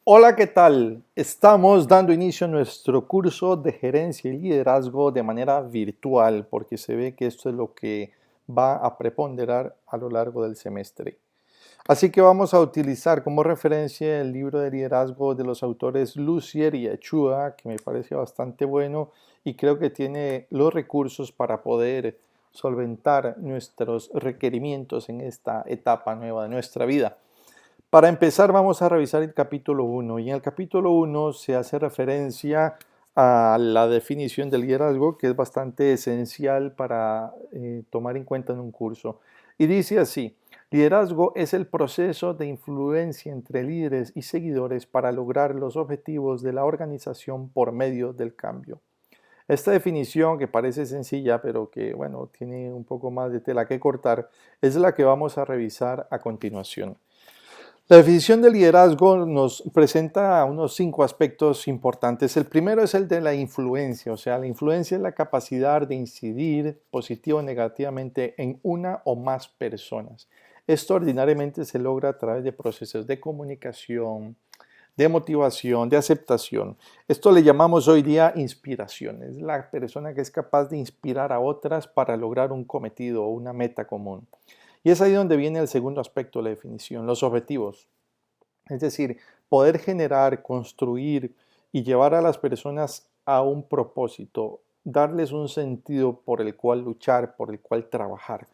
Hola, ¿qué tal? Estamos dando inicio a nuestro curso de gerencia y liderazgo de manera virtual, porque se ve que esto es lo que va a preponderar a lo largo del semestre. Así que vamos a utilizar como referencia el libro de liderazgo de los autores Lucier y Echua, que me parece bastante bueno y creo que tiene los recursos para poder solventar nuestros requerimientos en esta etapa nueva de nuestra vida. Para empezar, vamos a revisar el capítulo 1 y en el capítulo 1 se hace referencia a la definición del liderazgo, que es bastante esencial para tomar en cuenta en un curso. Y dice así: liderazgo es el proceso de influencia entre líderes y seguidores para lograr los objetivos de la organización por medio del cambio. Esta definición, que parece sencilla, pero que, bueno, tiene un poco más de tela que cortar, es la que vamos a revisar a continuación. La definición de liderazgo nos presenta unos 5 aspectos importantes. El primero es el de la influencia, o sea, la influencia es la capacidad de incidir positivo o negativamente en una o más personas. Esto ordinariamente se logra a través de procesos de comunicación, de motivación, de aceptación. Esto le llamamos hoy día inspiración. Es la persona que es capaz de inspirar a otras para lograr un cometido o una meta común. Y es ahí donde viene el segundo aspecto de la definición, los objetivos. Es decir, poder generar, construir y llevar a las personas a un propósito, darles un sentido por el cual luchar, por el cual trabajar.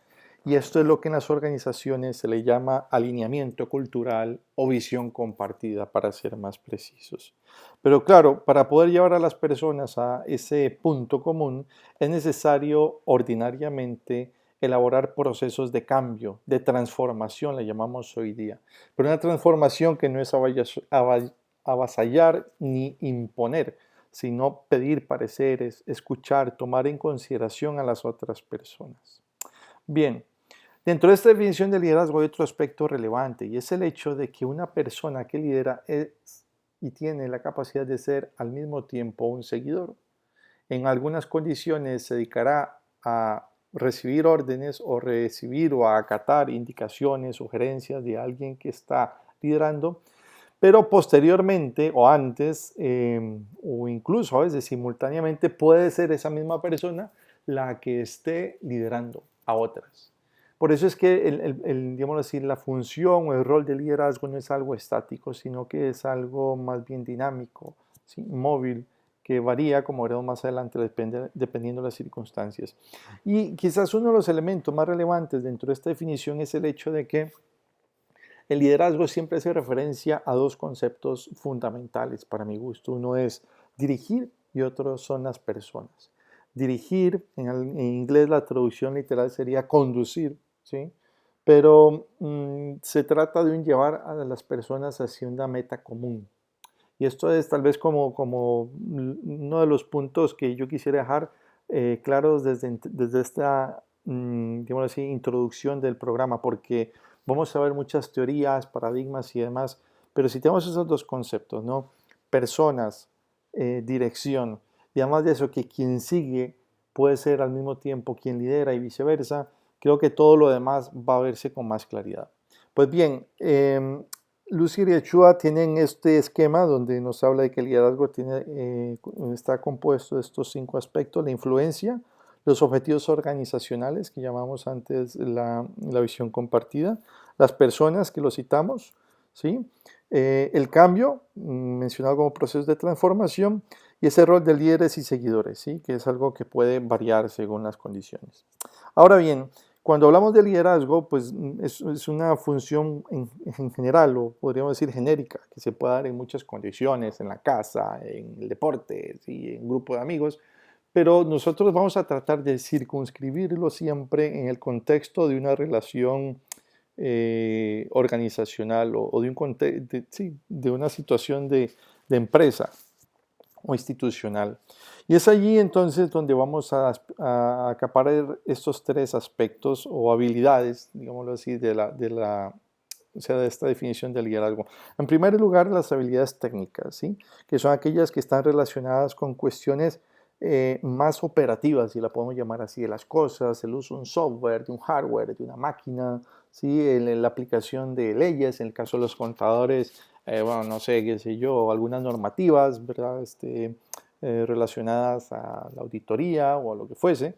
Y esto es lo que en las organizaciones se le llama alineamiento cultural o visión compartida, para ser más precisos. Pero claro, para poder llevar a las personas a ese punto común, es necesario ordinariamente elaborar procesos de cambio, de transformación, le llamamos hoy día. Pero una transformación que no es avasallar ni imponer, sino pedir pareceres, escuchar, tomar en consideración a las otras personas. Bien, dentro de esta definición de liderazgo hay otro aspecto relevante y es el hecho de que una persona que lidera es y tiene la capacidad de ser al mismo tiempo un seguidor. En algunas condiciones se dedicará a recibir órdenes o recibir o a acatar indicaciones, sugerencias de alguien que está liderando, pero posteriormente o antes o incluso a veces simultáneamente puede ser esa misma persona la que esté liderando a otras. Por eso es que digamos así, la función o el rol de liderazgo no es algo estático, sino que es algo más bien dinámico, ¿sí? Móvil, que varía, como veremos más adelante, dependiendo de las circunstancias. Y quizás uno de los elementos más relevantes dentro de esta definición es el hecho de que el liderazgo siempre hace referencia a dos conceptos fundamentales para mi gusto. Uno es dirigir y otro son las personas. Dirigir, en inglés la traducción literal sería conducir, ¿sí? Pero se trata de un llevar a las personas hacia una meta común. Y esto es tal vez como uno de los puntos que yo quisiera dejar claros desde esta, digamos así, introducción del programa, porque vamos a ver muchas teorías, paradigmas y demás, pero si tenemos esos dos conceptos, ¿no? Personas, dirección, y además de eso, que quien sigue puede ser al mismo tiempo quien lidera y viceversa, creo que todo lo demás va a verse con más claridad. Pues bien, Lucy y Echua tienen este esquema donde nos habla de que el liderazgo está compuesto de estos 5 aspectos: la influencia, los objetivos organizacionales, que llamamos antes la visión compartida, las personas, que lo citamos, ¿sí? El cambio, mencionado como proceso de transformación, y ese rol de líderes y seguidores, ¿sí? Que es algo que puede variar según las condiciones. Ahora bien, cuando hablamos de liderazgo, pues es una función en general, o podríamos decir genérica, que se puede dar en muchas condiciones, en la casa, en el deporte, ¿sí? En grupo de amigos, pero nosotros vamos a tratar de circunscribirlo siempre en el contexto de una relación organizacional o de, sí, de una situación de empresa o institucional. Y es allí entonces donde vamos a acaparar estos 3 aspectos o habilidades, digámoslo así, o sea, de esta definición de liderazgo. En primer lugar, las habilidades técnicas, ¿sí? Que son aquellas que están relacionadas con cuestiones más operativas, si la podemos llamar así, de las cosas, el uso de un software, de un hardware, de una máquina, ¿sí? La aplicación de leyes, en el caso de los contadores, bueno, no sé, qué sé yo, algunas normativas, ¿verdad? Relacionadas a la auditoría o a lo que fuese,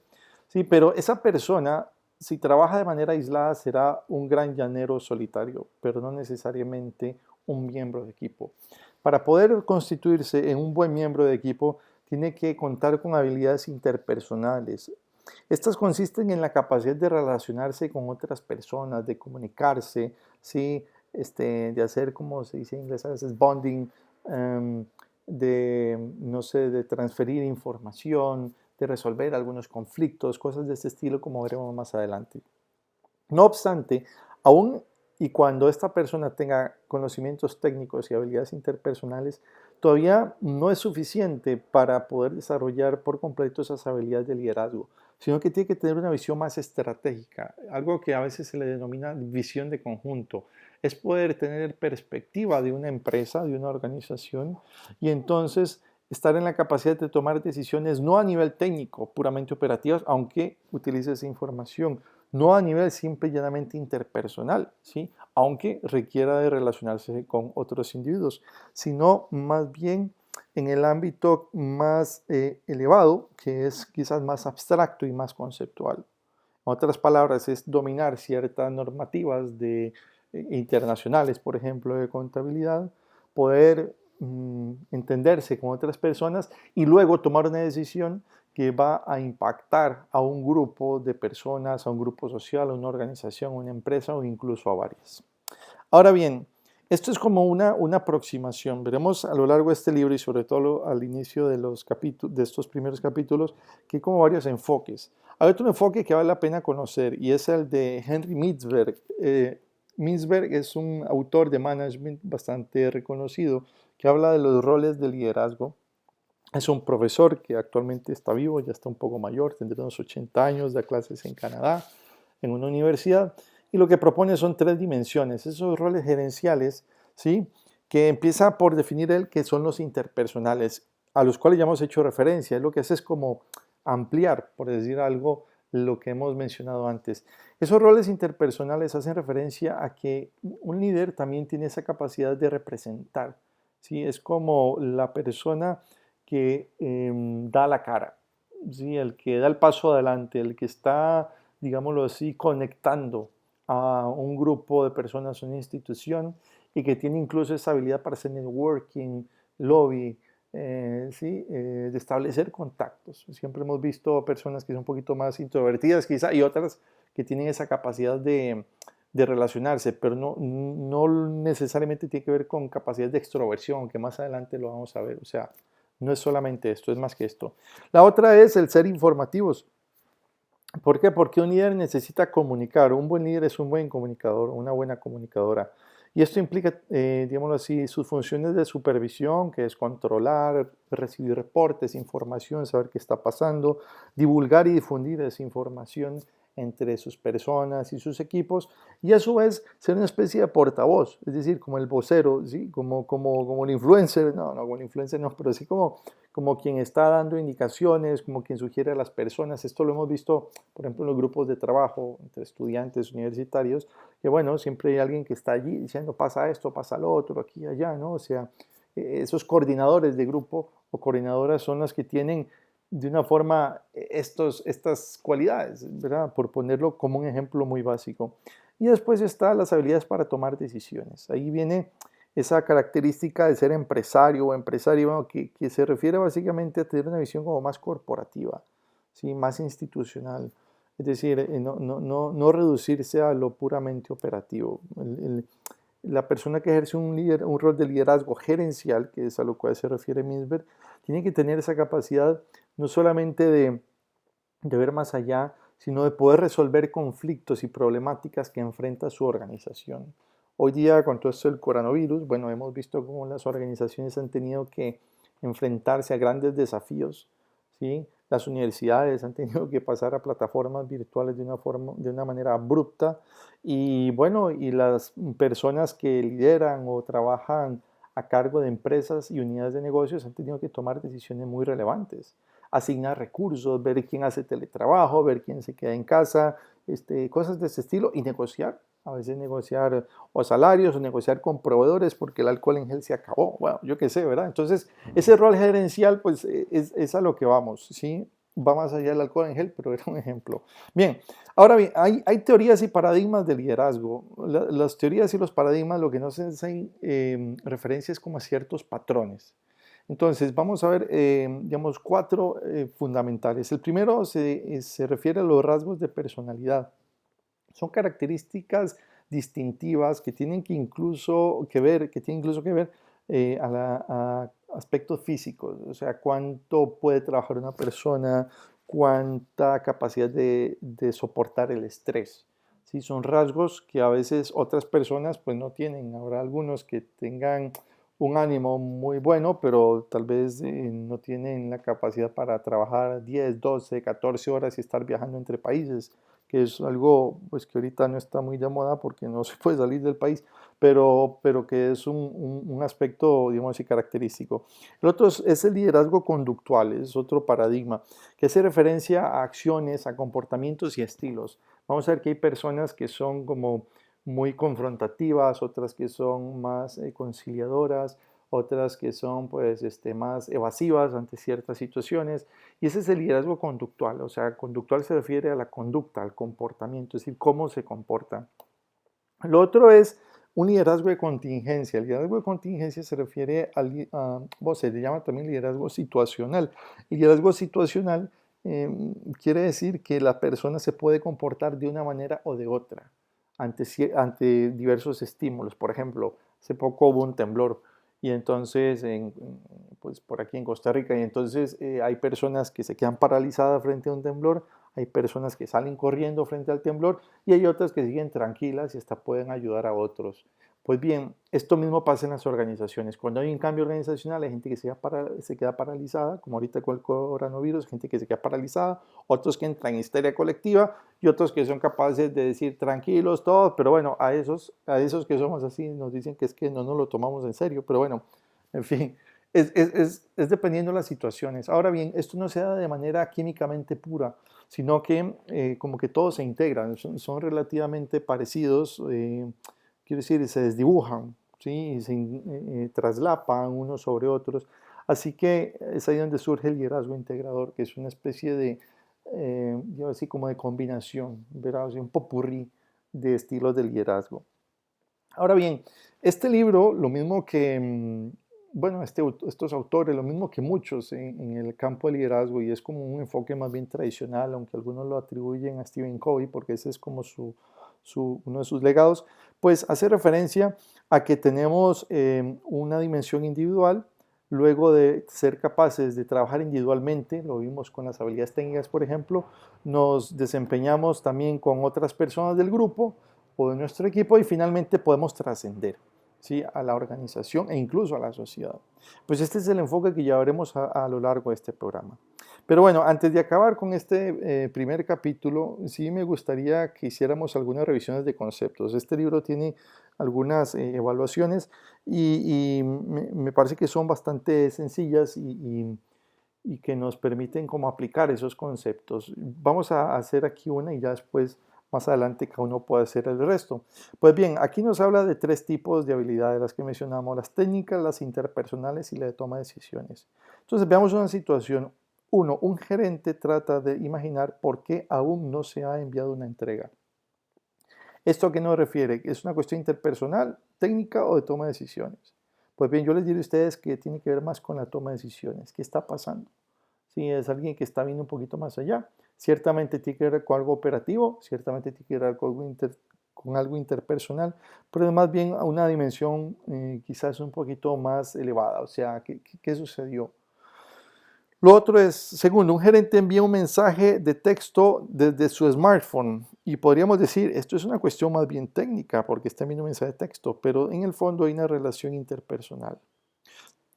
¿sí? Pero esa persona, si trabaja de manera aislada, será un gran llanero solitario, pero no necesariamente un miembro de equipo. Para poder constituirse en un buen miembro de equipo, tiene que contar con habilidades interpersonales. Estas consisten en la capacidad de relacionarse con otras personas, de comunicarse, ¿sí? De hacer, como se dice en inglés a veces, bonding, de, no sé, de transferir información, de resolver algunos conflictos, cosas de este estilo, como veremos más adelante. No obstante, aún y cuando esta persona tenga conocimientos técnicos y habilidades interpersonales, todavía no es suficiente para poder desarrollar por completo esas habilidades de liderazgo, sino que tiene que tener una visión más estratégica, algo que a veces se le denomina visión de conjunto. Es poder tener perspectiva de una empresa, de una organización, y entonces estar en la capacidad de tomar decisiones no a nivel técnico, puramente operativas, aunque utilice esa información, no a nivel simple y llanamente interpersonal, ¿sí? Aunque requiera de relacionarse con otros individuos, sino más bien en el ámbito más elevado, que es quizás más abstracto y más conceptual. En otras palabras, es dominar ciertas normativas internacionales, por ejemplo, de contabilidad, poder entenderse con otras personas y luego tomar una decisión que va a impactar a un grupo de personas, a un grupo social, a una organización, a una empresa o incluso a varias. Ahora bien, esto es como una aproximación. Veremos a lo largo de este libro y sobre todo al inicio de estos primeros capítulos que hay como varios enfoques. Hay otro enfoque que vale la pena conocer y es el de Henry Mintzberg. Mintzberg es un autor de management bastante reconocido que habla de los roles de liderazgo. Es un profesor que actualmente está vivo, ya está un poco mayor, tendrá unos 80 años, da clases en Canadá, en una universidad, y lo que propone son tres dimensiones, esos roles gerenciales, ¿sí? Que empieza por definir él que son los interpersonales, a los cuales ya hemos hecho referencia. Lo que hace es como ampliar, por decir algo, lo que hemos mencionado antes. Esos roles interpersonales hacen referencia a que un líder también tiene esa capacidad de representar, ¿sí? Es como la persona que da la cara, ¿sí? El que da el paso adelante, el que está, digámoslo así, conectando a un grupo de personas, una institución, y que tiene incluso esa habilidad para hacer networking, lobby, ¿sí? De establecer contactos. Siempre hemos visto personas que son un poquito más introvertidas quizá y otras que tienen esa capacidad de relacionarse, pero no necesariamente tiene que ver con capacidad de extroversión, que más adelante lo vamos a ver. O sea, no es solamente esto, es más que esto. La otra es el ser informativos. ¿Por qué? Porque un líder necesita comunicar. Un buen líder es un buen comunicador, una buena comunicadora. Y esto implica, digámoslo así, sus funciones de supervisión, que es controlar, recibir reportes, información, saber qué está pasando, divulgar y difundir esa información entre sus personas y sus equipos, y a su vez ser una especie de portavoz, es decir, como el vocero, ¿sí? Como el influencer, no, como el influencer no, pero sí como quien está dando indicaciones, como quien sugiere a las personas. Esto lo hemos visto, por ejemplo, en los grupos de trabajo entre estudiantes universitarios, que bueno, siempre hay alguien que está allí diciendo pasa esto, pasa lo otro, aquí y allá, ¿no? O sea, esos coordinadores de grupo o coordinadoras son las que tienen de una forma estas cualidades, ¿verdad? Por ponerlo como un ejemplo muy básico. Y después están las habilidades para tomar decisiones. Ahí viene esa característica de ser empresario o empresario, bueno, que se refiere básicamente a tener una visión como más corporativa, ¿sí? Más institucional. Es decir, no reducirse a lo puramente operativo. La persona que ejerce un rol de liderazgo gerencial, que es a lo cual se refiere Mintzberg, tiene que tener esa capacidad no solamente de ver más allá, sino de poder resolver conflictos y problemáticas que enfrenta su organización. Hoy día, con todo esto del coronavirus, bueno, hemos visto cómo las organizaciones han tenido que enfrentarse a grandes desafíos, ¿sí? Las universidades han tenido que pasar a plataformas virtuales de una manera abrupta y bueno, y las personas que lideran o trabajan a cargo de empresas y unidades de negocios han tenido que tomar decisiones muy relevantes, asignar recursos, ver quién hace teletrabajo, ver quién se queda en casa, cosas de ese estilo y negociar A veces negociar o salarios o negociar con proveedores porque el alcohol en gel se acabó. Bueno, yo qué sé, ¿verdad? Entonces, ese rol gerencial, pues es a lo que vamos, ¿sí? Va más allá del alcohol en gel, pero era un ejemplo. Bien, ahora bien, hay teorías y paradigmas de liderazgo. Las teorías y los paradigmas lo que nos hacen referencias como a ciertos patrones. Entonces, vamos a ver, digamos, cuatro fundamentales. El primero se refiere a los rasgos de personalidad. Son características distintivas que tienen incluso que ver a aspectos físicos, o sea, cuánto puede trabajar una persona, cuánta capacidad de soportar el estrés. ¿Sí? Son rasgos que a veces otras personas pues no tienen. Habrá algunos que tengan un ánimo muy bueno, pero tal vez no tienen la capacidad para trabajar 10, 12, 14 horas y estar viajando entre países, que es algo pues que ahorita no está muy de moda porque no se puede salir del país, pero que es un aspecto, digamos así, característico. El otro es el liderazgo conductual, es otro paradigma, que hace referencia a acciones, a comportamientos y estilos. Vamos a ver que hay personas que son como muy confrontativas, otras que son más conciliadoras, otras que son pues más evasivas ante ciertas situaciones, y ese es el liderazgo conductual. O sea, conductual se refiere a la conducta, al comportamiento, es decir, cómo se comporta. Lo otro es un liderazgo de contingencia. El liderazgo de contingencia se refiere se le llama también liderazgo situacional. El liderazgo situacional quiere decir que la persona se puede comportar de una manera o de otra ante diversos estímulos. Por ejemplo, hace poco hubo un temblor y entonces, pues por aquí en Costa Rica, y entonces hay personas que se quedan paralizadas frente a un temblor, hay personas que salen corriendo frente al temblor y hay otras que siguen tranquilas y hasta pueden ayudar a otros. Pues bien, esto mismo pasa en las organizaciones. Cuando hay un cambio organizacional, hay gente que se queda paralizada, como ahorita con el coronavirus, gente que se queda paralizada, otros que entran en histeria colectiva y otros que son capaces de decir tranquilos todos, pero bueno, a esos que somos así nos dicen que es que no nos lo tomamos en serio, pero bueno, en fin, es dependiendo de las situaciones. Ahora bien, esto no se da de manera químicamente pura, sino que como que todos se integran, son relativamente parecidos, quiero decir, se desdibujan, ¿sí? Y se traslapan unos sobre otros. Así que es ahí donde surge el liderazgo integrador, que es una especie de, yo así como de combinación, ¿verdad? O sea, un popurrí de estilos de liderazgo. Ahora bien, este libro, lo mismo que, bueno, estos autores, lo mismo que muchos en el campo de liderazgo, y es como un enfoque más bien tradicional, aunque algunos lo atribuyen a Stephen Covey, porque ese es como uno de sus legados, pues hace referencia a que tenemos una dimensión individual, luego de ser capaces de trabajar individualmente, lo vimos con las habilidades técnicas, por ejemplo, nos desempeñamos también con otras personas del grupo, o de nuestro equipo y finalmente podemos trascender, ¿sí? A la organización e incluso a la sociedad. Pues este es el enfoque que llevaremos a lo largo de este programa. Pero bueno, antes de acabar con este primer capítulo, sí me gustaría que hiciéramos algunas revisiones de conceptos. Este libro tiene algunas evaluaciones y me parece que son bastante sencillas y que nos permiten como aplicar esos conceptos. Vamos a hacer aquí una y ya después, más adelante, cada uno puede hacer el resto. Pues bien, aquí nos habla de tres tipos de habilidades, las que mencionamos, las técnicas, las interpersonales y la de toma de decisiones. Entonces, veamos una situación. Uno, un gerente trata de imaginar por qué aún no se ha enviado una entrega. ¿Esto a qué nos refiere? ¿Es una cuestión interpersonal, técnica o de toma de decisiones? Pues bien, yo les diré a ustedes que tiene que ver más con la toma de decisiones. ¿Qué está pasando? Si es alguien que está viendo un poquito más allá, ciertamente tiene que ver con algo operativo, ciertamente tiene que ver con algo interpersonal, pero es más bien a una dimensión quizás un poquito más elevada. O sea, ¿qué sucedió? Lo otro es, segundo, un gerente envía un mensaje de texto desde su smartphone y podríamos decir, esto es una cuestión más bien técnica porque está enviando un mensaje de texto, pero en el fondo hay una relación interpersonal.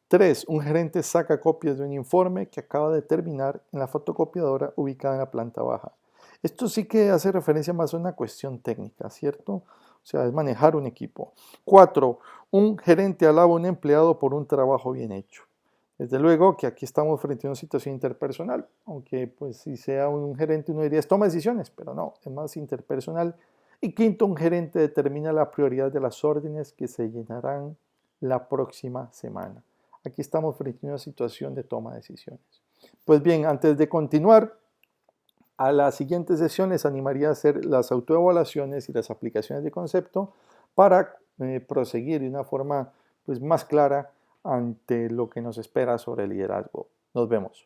3. Un gerente saca copias de un informe que acaba de terminar en la fotocopiadora ubicada en la planta baja. Esto sí que hace referencia más a una cuestión técnica, ¿cierto? O sea, es manejar un equipo. 4. Un gerente alaba a un empleado por un trabajo bien hecho. Desde luego que aquí estamos frente a una situación interpersonal, aunque pues si sea un gerente uno diría, toma decisiones, pero no, es más interpersonal. Y quinto, un gerente determina la prioridad de las órdenes que se llenarán la próxima semana. Aquí estamos frente a una situación de toma de decisiones. Pues bien, antes de continuar a la siguiente sesión, les animaría a hacer las autoevaluaciones y las aplicaciones de concepto para proseguir de una forma pues, más clara ante lo que nos espera sobre el liderazgo. Nos vemos.